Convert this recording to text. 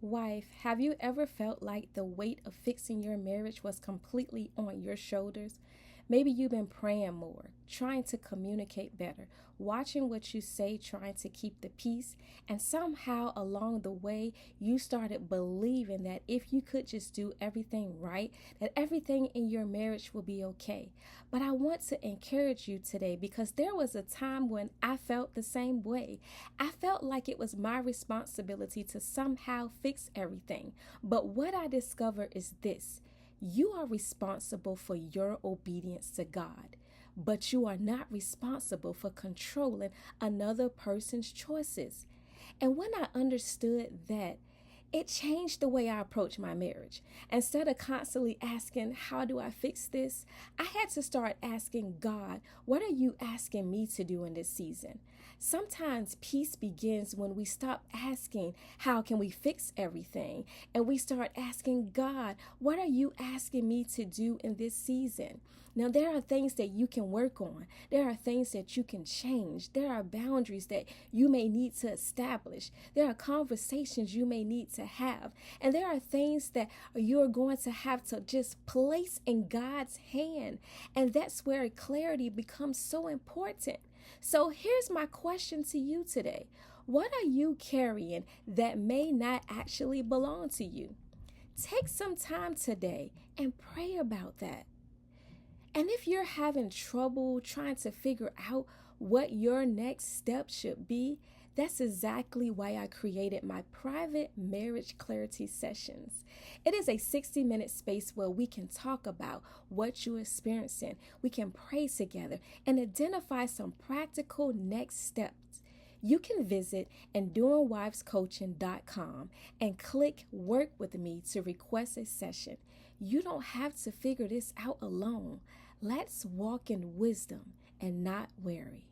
Wife, have you ever felt like the weight of fixing your marriage was completely on your shoulders? Maybe you've been praying more, trying to communicate better, watching what you say, trying to keep the peace, and somehow along the way, you started believing that if you could just do everything right, that everything in your marriage will be okay. But I want to encourage you today because there was a time when I felt the same way. I felt like it was my responsibility to somehow fix everything. But what I discovered is this: you are responsible for your obedience to God, but you are not responsible for controlling another person's choices. And when I understood that, it changed the way I approach my marriage. Instead of constantly asking, how do I fix this? I had to start asking God, what are you asking me to do in this season? Sometimes peace begins when we stop asking, how can we fix everything? And we start asking God, what are you asking me to do in this season? Now, there are things that you can work on. There are things that you can change. There are boundaries that you may need to establish. There are conversations you may need to have. And there are things that you're going to have to just place in God's hand. And that's where clarity becomes so important. So here's my question to you today. What are you carrying that may not actually belong to you? Take some time today and pray about that. And if you're having trouble trying to figure out what your next step should be, that's exactly why I created my private marriage clarity sessions. It is a 60-minute space where we can talk about what you're experiencing. We can pray together and identify some practical next steps. You can visit EnduringWivesCoaching.com and click Work with Me to request a session. You don't have to figure this out alone. Let's walk in wisdom and not worry.